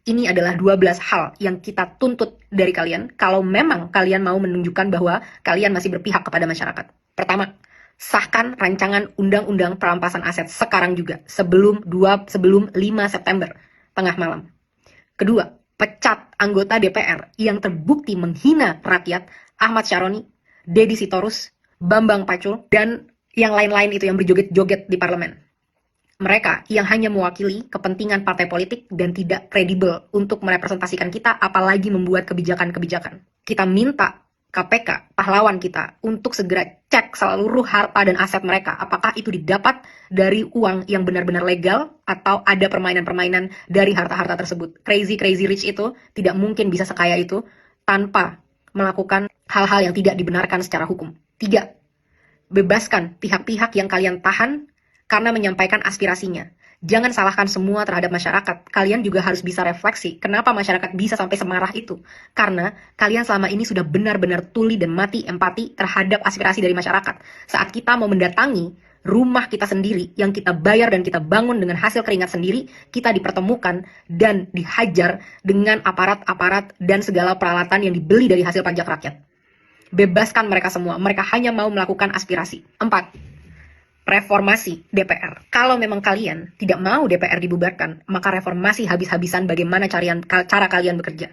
Ini adalah 12 hal yang kita tuntut dari kalian kalau memang kalian mau menunjukkan bahwa kalian masih berpihak kepada masyarakat. Pertama, sahkan rancangan undang-undang perampasan aset sekarang juga, sebelum 5 September, tengah malam. Kedua, pecat anggota DPR yang terbukti menghina rakyat, Ahmad Syaroni, Deddy Sitorus, Bambang Pacul, dan yang lain-lain itu yang berjoget-joget di parlemen. Mereka yang hanya mewakili kepentingan partai politik dan tidak kredibel untuk merepresentasikan kita, apalagi membuat kebijakan-kebijakan. Kita minta KPK, pahlawan kita, untuk segera cek seluruh harta dan aset mereka. Apakah itu didapat dari uang yang benar-benar legal atau ada permainan-permainan dari harta-harta tersebut. Crazy rich itu tidak mungkin bisa sekaya itu tanpa melakukan hal-hal yang tidak dibenarkan secara hukum. 3. Bebaskan pihak-pihak yang kalian tahan karena menyampaikan aspirasinya. Jangan salahkan semua terhadap masyarakat. Kalian juga harus bisa refleksi kenapa masyarakat bisa sampai semarah itu. Karena kalian selama ini sudah benar-benar tuli dan mati empati terhadap aspirasi dari masyarakat. Saat kita mau mendatangi rumah kita sendiri yang kita bayar dan kita bangun dengan hasil keringat sendiri, kita dipertemukan dan dihajar dengan aparat-aparat dan segala peralatan yang dibeli dari hasil pajak rakyat. Bebaskan mereka semua. Mereka hanya mau melakukan aspirasi. 4. Reformasi DPR. Kalau memang kalian tidak mau DPR dibubarkan, maka reformasi habis-habisan bagaimana cara kalian bekerja.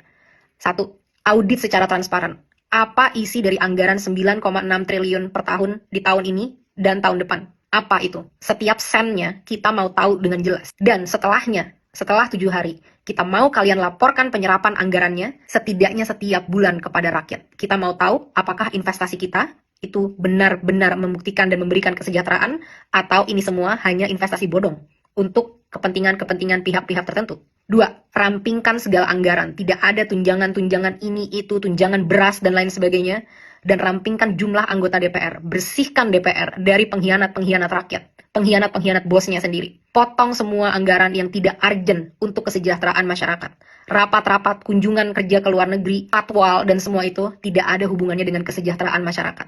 1. Audit secara transparan. Apa isi dari anggaran 9,6 triliun per tahun di tahun ini dan tahun depan? Apa itu? Setiap sennya kita mau tahu dengan jelas. Dan setelahnya, setelah 7 hari, kita mau kalian laporkan penyerapan anggarannya setidaknya setiap bulan kepada rakyat. Kita mau tahu apakah investasi kita itu benar-benar membuktikan dan memberikan kesejahteraan, atau ini semua hanya investasi bodong untuk kepentingan-kepentingan pihak-pihak tertentu. 2. Rampingkan segala anggaran. Tidak ada tunjangan-tunjangan ini, itu, tunjangan beras, dan lain sebagainya. Dan rampingkan jumlah anggota DPR. Bersihkan DPR dari pengkhianat-pengkhianat rakyat. Pengkhianat-pengkhianat bosnya sendiri. Potong semua anggaran yang tidak urgent untuk kesejahteraan masyarakat. Rapat-rapat, kunjungan kerja ke luar negeri, patwal, dan semua itu tidak ada hubungannya dengan kesejahteraan masyarakat.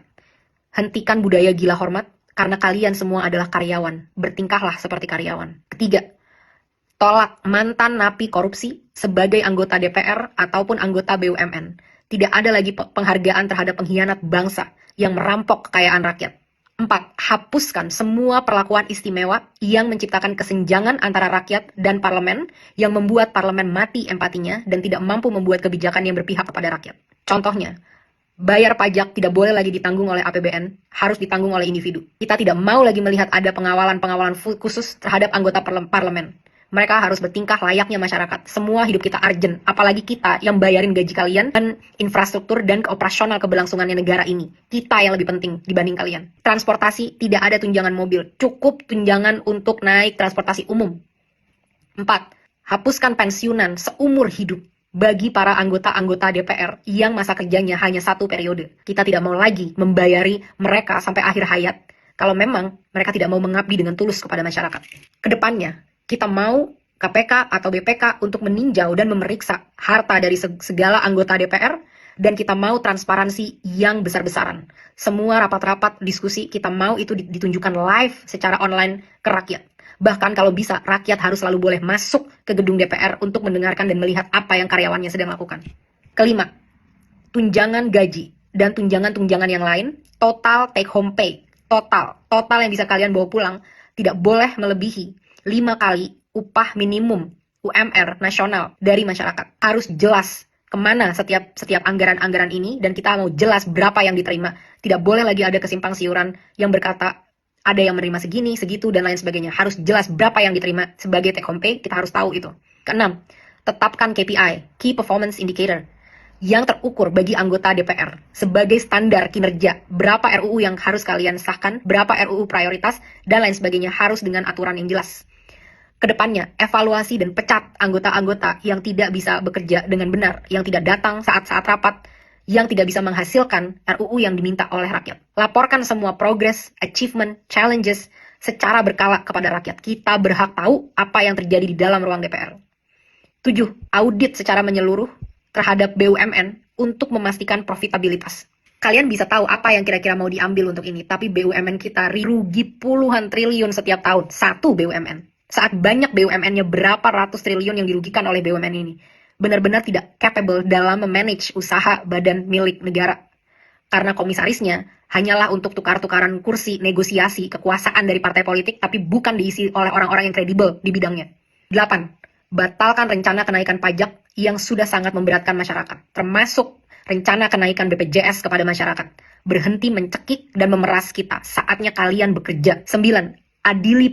Hentikan budaya gila hormat, karena kalian semua adalah karyawan. Bertingkahlah seperti karyawan. 3. Tolak mantan napi korupsi sebagai anggota DPR ataupun anggota BUMN. Tidak ada lagi penghargaan terhadap pengkhianat bangsa yang merampok kekayaan rakyat. 4. Hapuskan semua perlakuan istimewa yang menciptakan kesenjangan antara rakyat dan parlemen, yang membuat parlemen mati empatinya dan tidak mampu membuat kebijakan yang berpihak kepada rakyat. Contohnya, bayar pajak tidak boleh lagi ditanggung oleh APBN, harus ditanggung oleh individu. Kita tidak mau lagi melihat ada pengawalan khusus terhadap anggota parlemen. Mereka harus bertingkah layaknya masyarakat. Semua hidup kita urgent, apalagi kita yang bayarin gaji kalian dan infrastruktur dan operasional keberlangsungannya negara ini. Kita yang lebih penting dibanding kalian. Transportasi, tidak ada tunjangan mobil, cukup tunjangan untuk naik transportasi umum. 4. Hapuskan pensiunan seumur hidup bagi para anggota-anggota DPR yang masa kerjanya hanya 1 periode. Kita tidak mau lagi membayari mereka sampai akhir hayat kalau memang mereka tidak mau mengabdi dengan tulus kepada masyarakat. Kedepannya, kita mau KPK atau BPK untuk meninjau dan memeriksa harta dari segala anggota DPR, dan kita mau transparansi yang besar-besaran. Semua rapat-rapat diskusi kita mau itu ditunjukkan live secara online ke rakyat. Bahkan kalau bisa, rakyat harus selalu boleh masuk ke gedung DPR untuk mendengarkan dan melihat apa yang karyawannya sedang lakukan. 5. Tunjangan gaji dan tunjangan-tunjangan yang lain, total take home pay, total yang bisa kalian bawa pulang, tidak boleh melebihi 5 kali upah minimum UMR nasional dari masyarakat. Harus jelas kemana setiap anggaran-anggaran ini, dan kita mau jelas berapa yang diterima. Tidak boleh lagi ada kesimpang siuran yang berkata ada yang menerima segini, segitu, dan lain sebagainya. Harus jelas berapa yang diterima sebagai take home pay, kita harus tahu itu. 6. Tetapkan KPI, Key Performance Indicator, yang terukur bagi anggota DPR sebagai standar kinerja. Berapa RUU yang harus kalian sahkan, berapa RUU prioritas, dan lain sebagainya, harus dengan aturan yang jelas. Kedepannya, evaluasi dan pecat anggota-anggota yang tidak bisa bekerja dengan benar, yang tidak datang saat-saat rapat, yang tidak bisa menghasilkan RUU yang diminta oleh rakyat. Laporkan semua progress, achievement, challenges secara berkala kepada rakyat. Kita berhak tahu apa yang terjadi di dalam ruang DPR. 7. Audit secara menyeluruh terhadap BUMN untuk memastikan profitabilitas. Kalian bisa tahu apa yang kira-kira mau diambil untuk ini, tapi BUMN kita rugi puluhan triliun setiap tahun. 1 BUMN. Saat banyak BUMN-nya berapa ratus triliun yang dirugikan oleh BUMN ini. Benar-benar tidak capable dalam memanage usaha badan milik negara. Karena komisarisnya hanyalah untuk tukar-tukaran kursi, negosiasi, kekuasaan dari partai politik, tapi bukan diisi oleh orang-orang yang kredibel di bidangnya. 8. Batalkan rencana kenaikan pajak yang sudah sangat memberatkan masyarakat, termasuk rencana kenaikan BPJS kepada masyarakat. Berhenti mencekik dan memeras kita. Saatnya kalian bekerja. 9. Adili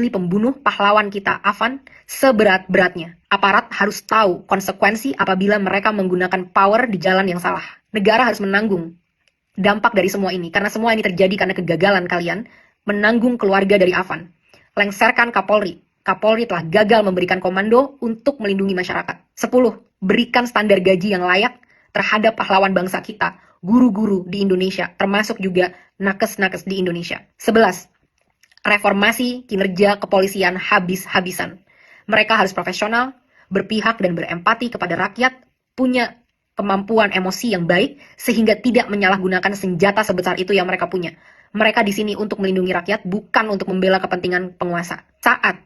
pembunuh pahlawan kita, Afan, seberat-beratnya. Aparat harus tahu konsekuensi apabila mereka menggunakan power di jalan yang salah. Negara harus menanggung dampak dari semua ini, karena semua ini terjadi karena kegagalan kalian menanggung keluarga dari Afan. Lengserkan Kapolri. Kapolri telah gagal memberikan komando untuk melindungi masyarakat. 10. Berikan standar gaji yang layak terhadap pahlawan bangsa kita, guru-guru di Indonesia, termasuk juga nakes-nakes di Indonesia. 11. Reformasi kinerja kepolisian habis-habisan. Mereka harus profesional, berpihak dan berempati kepada rakyat, punya kemampuan emosi yang baik, sehingga tidak menyalahgunakan senjata sebesar itu yang mereka punya. Mereka di sini untuk melindungi rakyat, bukan untuk membela kepentingan penguasa. Saat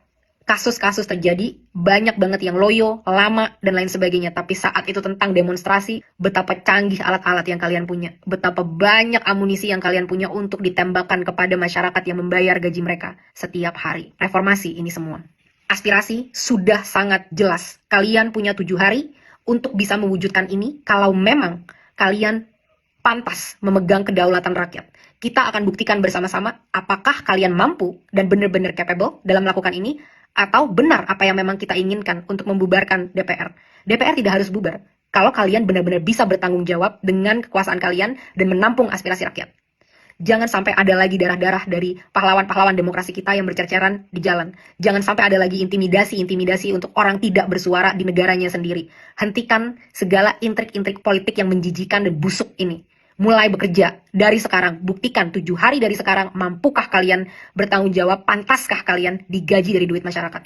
kasus-kasus terjadi, banyak banget yang loyo, lama, dan lain sebagainya. Tapi saat itu tentang demonstrasi, betapa canggih alat-alat yang kalian punya. Betapa banyak amunisi yang kalian punya untuk ditembakkan kepada masyarakat yang membayar gaji mereka setiap hari. Reformasi ini semua. Aspirasi sudah sangat jelas. Kalian punya 7 hari untuk bisa mewujudkan ini kalau memang kalian pantas memegang kedaulatan rakyat. Kita akan buktikan bersama-sama apakah kalian mampu dan benar-benar capable dalam melakukan ini, atau benar apa yang memang kita inginkan untuk membubarkan DPR. DPR tidak harus bubar kalau kalian benar-benar bisa bertanggung jawab dengan kekuasaan kalian dan menampung aspirasi rakyat. Jangan sampai ada lagi darah-darah dari pahlawan-pahlawan demokrasi kita yang bercerceran di jalan. Jangan sampai ada lagi intimidasi-intimidasi untuk orang tidak bersuara di negaranya sendiri. Hentikan segala intrik-intrik politik yang menjijikan dan busuk ini. Mulai bekerja dari sekarang. Buktikan 7 hari dari sekarang, mampukah kalian bertanggung jawab, pantaskah kalian digaji dari duit masyarakat.